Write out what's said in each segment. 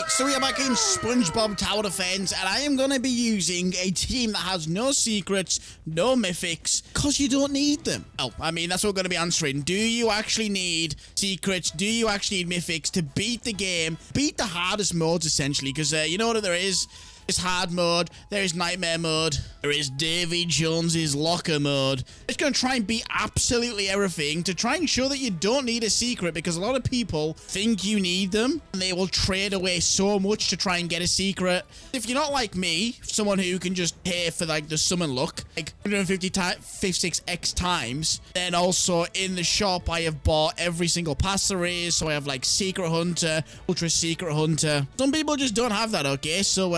Right, so we are back in SpongeBob Tower Defense, and I am going to be using a team that has no secrets, no mythics, because you don't need them. Oh, I mean, that's what we're going to be answering. Do you actually need secrets? Do you actually need mythics to beat the game? Beat the hardest modes, essentially, because you know what there is? There's hard mode, there is nightmare mode, there is Davy Jones's locker mode. It's going to try and beat absolutely everything to try and show that you don't need a secret, because a lot of people think you need them and they will trade away so much to try and get a secret. If you're not like me, someone who can just pay for like the summon luck, like 156x times, then also in the shop I have bought every single pass there is. So I have like Secret Hunter, Ultra Secret Hunter. Some people just don't have that, okay? So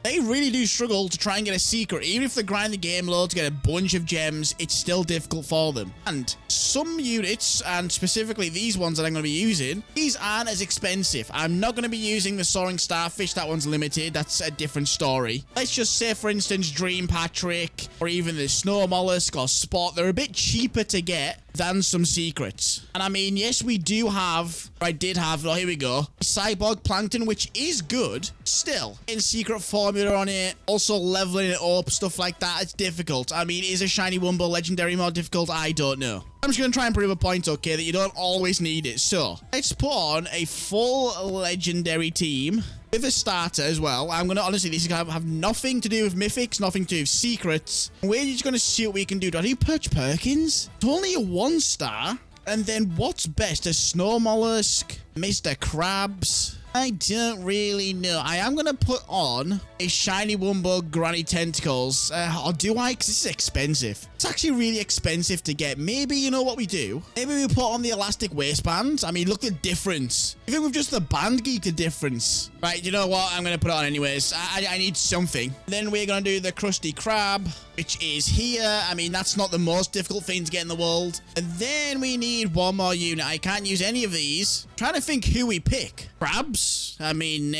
they really do struggle to try and get a secret. Even if they grind the game low to get a bunch of gems, it's still difficult for them. And some units, and specifically these ones that I'm going to be using, these aren't as expensive. I'm not going to be using the Soaring Starfish. That one's limited. That's a different story. Let's just say, for instance, Dream Patrick, or even the Snow Mollusk or Spot. They're a bit cheaper to get than some secrets. And I mean, yes, we do have, or I did have, oh, here we go, Cyborg Plankton, which is good. Still, in secret formula on it, also leveling it up, stuff like that, it's difficult. I mean, is a Shiny Wumbo Legendary more difficult? I don't know. I'm just going to try and prove a point, okay, that you don't always need it. So, let's put on a full Legendary team with a starter as well. I'm going to, honestly, this is going to have nothing to do with mythics, nothing to do with secrets. We're just going to see what we can do. Do I do Perch Perkins? It's only a 1-star. And then what's best? A Snow Mollusk? Mr. Krabs? I don't really know. I am going to put on a Shiny Wumbo Granny Tentacles. Or do I? Because this is expensive. It's actually really expensive to get. Maybe, you know what we do? Maybe we put on the Elastic Waistband. I mean, look at the difference. Even with just the band geek, the difference. Right, you know what? I'm going to put it on anyways. I need something. Then we're going to do the Krusty Krab, which is here. I mean, that's not the most difficult thing to get in the world. And then we need one more unit. I can't use any of these. I'm trying to think who we pick. Krabs? I mean,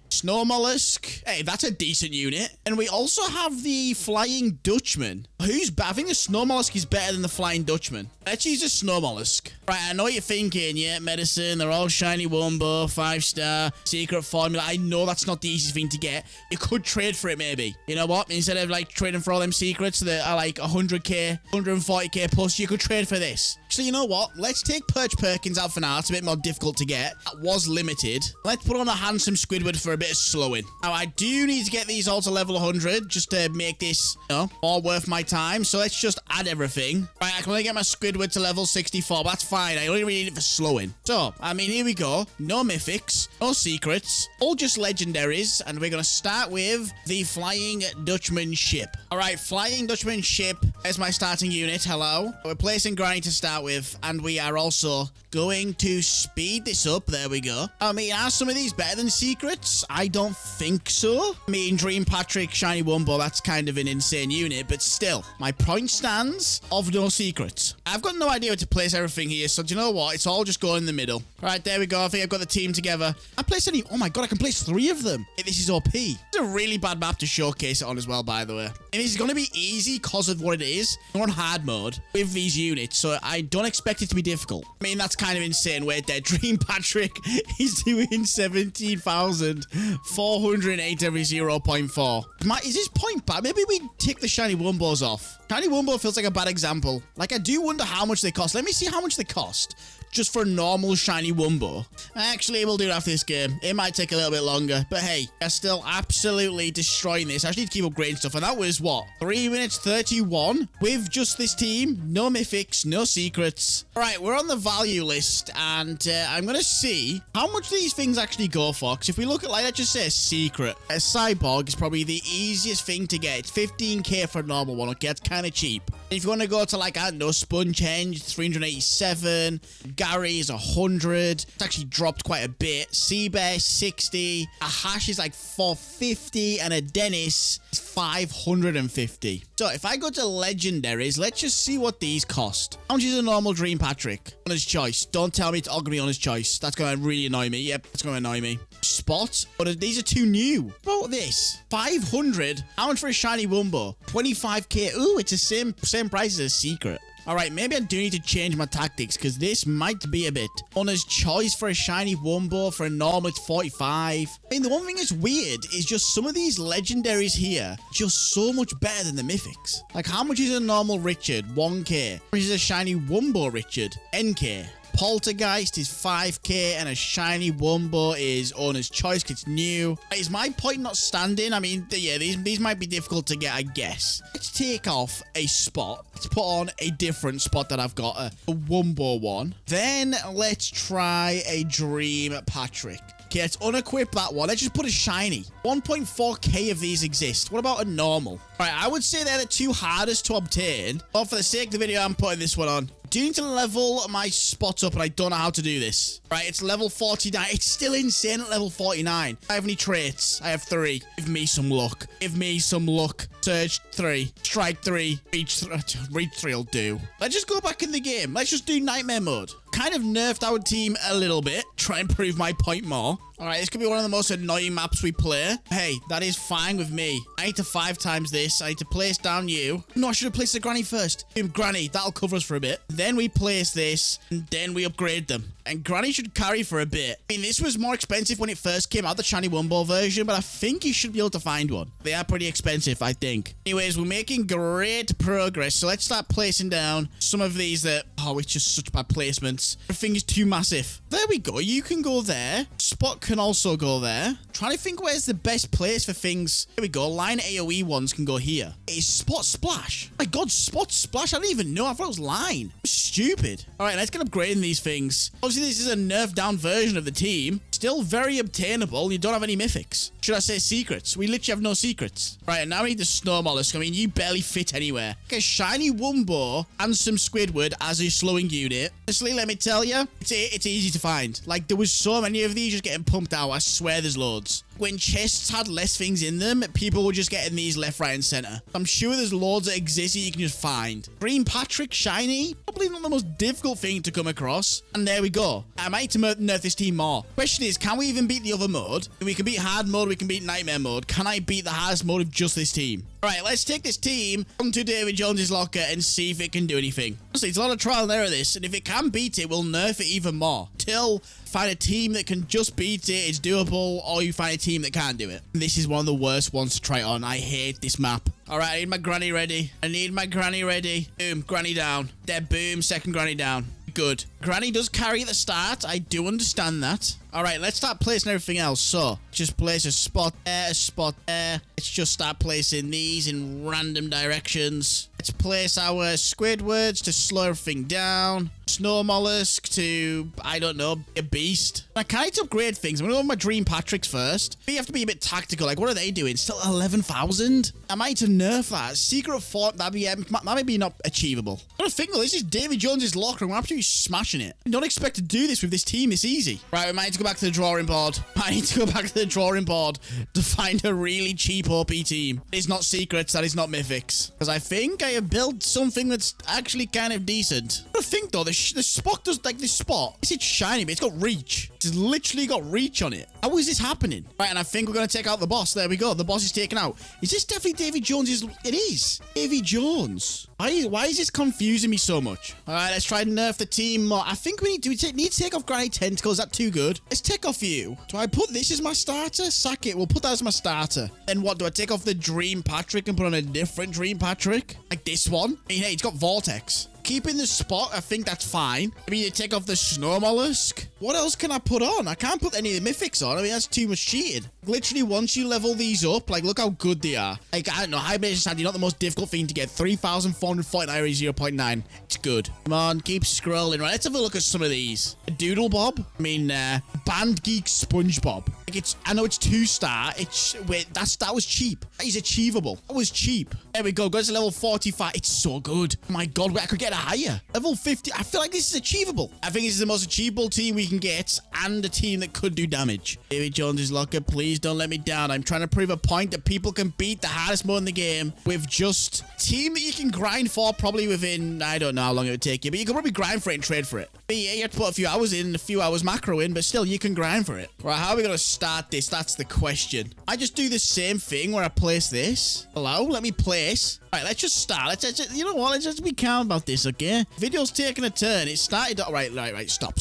Snow Mollusk. Hey, that's a decent unit. And we also have the Flying Dutchman. I think the Snow Mollusk is better than the Flying Dutchman. Let's use a Snow Mollusk. Right, I know what you're thinking. Yeah, medicine. They're all Shiny Wumbo, 5-star, secret formula. I know that's not the easiest thing to get. You could trade for it, maybe. You know what? Instead of like trading for all them secrets that are like 100k, 140k plus, you could trade for this. So you know what? Let's take Perch Perkins out for now. It's a bit more difficult to get. That was limited. Let's put on a Handsome Squidward for a bit of slowing. Now, I do need to get these all to level 100 just to make this, you know, more worth my time. So let's just add everything. Right, I can only get my Squidward to level 64, but that's fine. I only really need it for slowing. So, I mean, here we go. No mythics, no secrets, all just legendaries. And we're going to start with the Flying Dutchman ship. All right, Flying Dutchman ship. There's my starting unit. Hello. We're placing Granny to start with, and we are also going to speed this up. There we go. I mean, are some of these better than secrets? I don't think so. I mean, Dream Patrick, Shiny Wumbo, that's kind of an insane unit, but still, my point stands of no secrets. I've got no idea where to place everything here, so do you know what? It's all just going in the middle. All right, there we go. I think I've got the team together. I placed any... Oh my god, I can place 3 of them. Hey, this is OP. It's a really bad map to showcase it on as well, by the way. And it's going to be easy because of what it is. We're on hard mode with these units, so I don't expect it to be difficult. I mean, that's kind of insane. Wait there. Dream Patrick is doing 17,408 every 0.4. Is this point bad? Maybe we take the Shiny Wumbos off. Shiny Wumbo feels like a bad example. Like, I do wonder how much they cost. Let me see how much they cost just for a normal Shiny Wumbo. Actually, we'll do it after this game. It might take a little bit longer, but hey, they're still absolutely destroying this. I just need to keep upgrading stuff, and that was, what, 3 minutes 31 with just this team? No mythics, no secrets. All right, we're on the value list, and I'm going to see how much these things actually go for, because if we look at, like, let's just say a secret, a Cyborg is probably the easiest thing to get. It's 15k for a normal one, okay? That's kind of cheap. And if you want to go to, like, I don't know, Spongehenge, 387, Gary is 100. It's actually dropped quite a bit. Seabear, 60. A Hash is like 450. And a Dennis is 550. So if I go to legendaries, let's just see what these cost. How much is a normal Dream Patrick? Owner's choice. Don't tell me it's all going to be Owner's choice. That's going to really annoy me. Yep, that's going to annoy me. Spot. But these are too new. What about this? 500. How much for a Shiny Wumbo? 25k. Ooh, it's the same price as a secret. All right, maybe I do need to change my tactics because this might be a bit. Owner's choice for a shiny Wumbo. For a normal, it's 45. I mean, the one thing that's weird is just some of these legendaries here just so much better than the mythics. Like, how much is a normal Richard? 1k. How much is a shiny Wumbo Richard? NK. Poltergeist is 5k, and a shiny Wumbo is owner's choice because it's new. Is my point not standing? I mean, yeah, these might be difficult to get, I guess. Let's take off a spot. Let's put on a different spot that I've got, a Wumbo one. Then let's try a Dream Patrick. Okay, let's unequip that one. Let's just put a shiny. 1.4k of these exist. What about a normal? All right, I would say they're the two hardest to obtain. But for the sake of the video, I'm putting this one on. Do need to level my spots up, and I don't know how to do this. Right, it's level 49. It's still insane at level 49. I have any traits? I have 3. Give me some luck. Give me some luck. Surge 3. Strike 3. Reach 3 will do. Let's just go back in the game. Let's just do nightmare mode. Kind of nerfed our team a little bit. Try and prove my point more. All right, this could be one of the most annoying maps we play. Hey, that is fine with me. I need to 5 times this. I need to place down you. No, I should have placed the granny first. Granny, that'll cover us for a bit. Then we place this, and then we upgrade them. And Granny should carry for a bit. I mean, this was more expensive when it first came out, the shiny Wumbo version, but I think you should be able to find one. They are pretty expensive, I think. Anyways, we're making great progress, so let's start placing down some of these that... Oh, it's just such bad placements. Everything is too massive. There we go. You can go there. Spot can also go there. Trying to think where's the best place for things. Here we go. Line AoE ones can go here. Is Spot Splash? My God, Spot Splash? I didn't even know. I thought it was Line. Stupid. All right, let's get upgrading these things. Obviously, this is a nerfed down version of the team. Still very obtainable. You don't have any mythics. Should I say secrets? We literally have no secrets. Right, and now we need the snow mollusk. I mean, you barely fit anywhere. Okay, shiny Wumbo and some Squidward as a slowing unit. Honestly, let me tell you, it's easy to find. Like, there was so many of these just getting pumped out. I swear there's loads. When chests had less things in them, people were just getting these left, right, and center. I'm sure there's loads that exist that you can just find. Green Patrick shiny, probably not the most difficult thing to come across. And there we go. I might need to nerf this team more. Question is, can we even beat the other mode? We can beat hard mode, we can beat nightmare mode. Can I beat the hardest mode of just this team? All right, let's take this team onto Davy Jones's locker and see if it can do anything. Honestly, it's a lot of trial and error this, and if it can beat it, we'll nerf it even more. Till find a team that can just beat it, it's doable, or you find a team that can't do it. This is one of the worst ones to try it on. I hate this map. All right, I need my granny ready. I need my granny ready. Boom, granny down. There, boom, second granny down. Good. Granny does carry at the start. I do understand that. All right, let's start placing everything else. So, just place a spot there, a spot there. Let's just start placing these in random directions. Let's place our Squidwards to slow everything down. Snow Mollusk to, I don't know, a beast. I can't need to upgrade things. I'm going to go with my Dream Patricks first. We have to be a bit tactical. Like, what are they doing? Still 11,000? I might need to nerf that. Secret Fort, that may be not achievable. I don't think, though, this is Davy Jones's locker, and we're absolutely smashing it. I don't expect to do this with this team this easy. Right, we might need to go back to the drawing board. I need to go back to the drawing board to find a really cheap OP team. It's not secrets, that is not mythics. Because I think I have built something that's actually kind of decent. I think, though, the spot does, like, this spot, it's shiny, but it's got reach. It's literally got reach on it. How is this happening? Right, and I think we're going to take out the boss. There we go. The boss is taken out. Is this definitely Davy Jones? It is. Davy Jones. Why is this confusing me so much? All right, let's try to nerf the team more. I think we need to take off Granny Tentacles. Is that too good? Let's take off you. Do I put this as my starter? Sack it. We'll put that as my starter. Then what? Do I take off the Dream Patrick and put on a different Dream Patrick? Like this one? I mean, hey, it's got Vortex. Keeping the spot, I think that's fine. I mean, you take off the Snow Mollusk. What else can I put on? I can't put any of the mythics on. I mean, that's too much cheating. Literally, once you level these up, like, look how good they are. Like, I don't know, Hibernation Sandy, not the most difficult thing to get. 3,449 is 0.9. It's good. Come on, keep scrolling. Right, let's have a look at some of these. Doodle Bob. I mean, Band Geek SpongeBob. Like, I know it's 2-star. That was cheap. That is achievable. That was cheap. There we go. Goes to level 45. It's so good. Oh my God, I could get higher. Level 50. I feel like this is achievable. I think this is the most achievable team we can get and a team that could do damage. Davy Jones's locker, please don't let me down. I'm trying to prove a point that people can beat the hardest mode in the game with just team that you can grind for probably within, I don't know how long it would take you, but you can probably grind for it and trade for it. But yeah, you have to put a few hours in, a few hours macro in, but still you can grind for it. Right, how are we going to start start this? That's the question. I just do the same thing where I place this. Hello? Let me place. All right, let's just start. Let's you know what? Let's just be calm about this, okay? Video's taking a turn. It started... Right. Stop.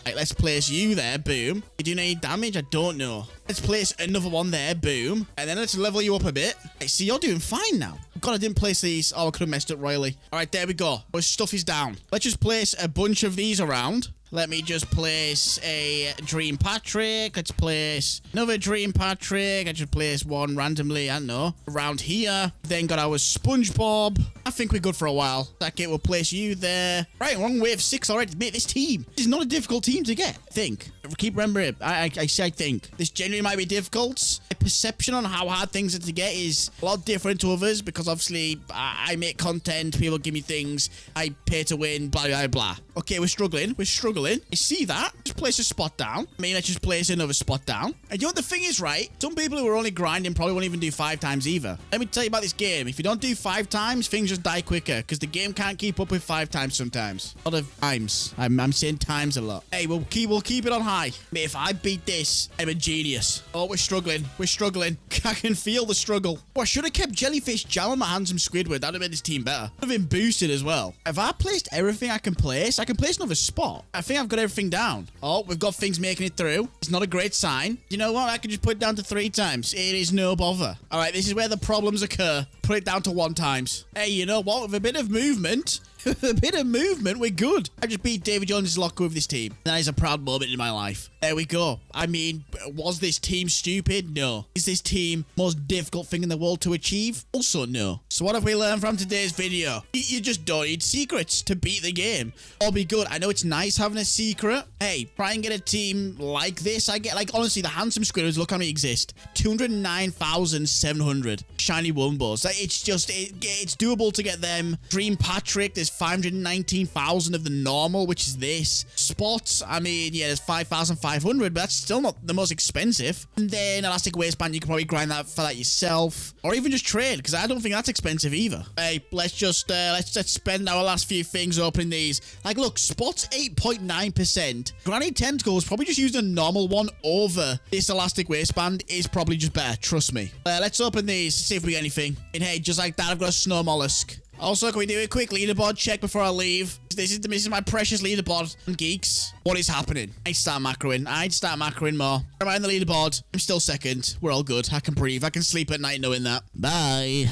Right, let's place you there. Boom. You doing any damage? I don't know. Let's place another one there. Boom. And then let's level you up a bit. Right, see, you're doing fine now. God, I didn't place these. Oh, I could have messed up royally. All right, there we go. Our stuff is down. Let's just place a bunch of these around. Let me just place a Dream Patrick. Let's place another Dream Patrick. I just place one randomly, I don't know, around here. Then got our SpongeBob. I think we're good for a while. Okay, we'll place you there. Right, we're on wave 6 already. Mate, this team is not a difficult team to get, I think. Keep remembering, I say I think. This genuinely might be difficult. My perception on how hard things are to get is a lot different to others because obviously I make content, people give me things, I pay to win, blah, blah, blah. Okay, we're struggling. You see that? Just place a spot down. I mean, let's just place another spot down. And you know what the thing is, right? Some people who are only grinding probably won't even do 5 times either. Let me tell you about this game. If you don't do 5 times, things just die quicker because the game can't keep up with 5 times sometimes. A lot of times. I'm saying times a lot. Hey, we'll keep it on high. Mate, if I beat this, I'm a genius. Oh, we're struggling. I can feel the struggle. Oh, I should have kept Jellyfish Jam on my handsome Squidward. That'd have made this team better. Would have been boosted as well. Have I placed everything I can place? I can place another spot. I think I've got everything down. Oh, we've got things making it through. It's not a great sign. You know what? I can just put it down to 3 times. It is no bother. All right, this is where the problems occur. Put it down to 1 times. Hey, you know what? With a bit of movement... we're good. I just beat Davy Jones' locker with this team. That is a proud moment in my life. There we go. I mean, was this team stupid? No. Is this team most difficult thing in the world to achieve? Also, no. So what have we learned from today's video? You just don't need secrets to beat the game. Or be good. I know it's nice having a secret. Hey, try and get a team like this. I get, like, honestly, the handsome Squidwards, look how many exist. 209,700 shiny Wumbos. It's just, it's doable to get them. Dream Patrick, there's 519,000 of the normal, which is this. Spots, I mean, yeah, there's 5,500, but that's still not the most expensive. And then Elastic Waistband, you can probably grind that for that yourself. Or even just trade, because I don't think that's expensive either. Hey, let's just spend our last few things opening these. Like, look, Spots 8.9%. Granny Tentacles probably just used a normal one over this Elastic Waistband is probably just better, trust me. Let's open these, see if we get anything. And hey, just like that, I've got a Snow Mollusk. Also, can we do a quick leaderboard check before I leave? This is my precious leaderboard. Geeks, what is happening? I'd start macroing more. Am I on the leaderboard? I'm still second. We're all good. I can breathe. I can sleep at night knowing that. Bye.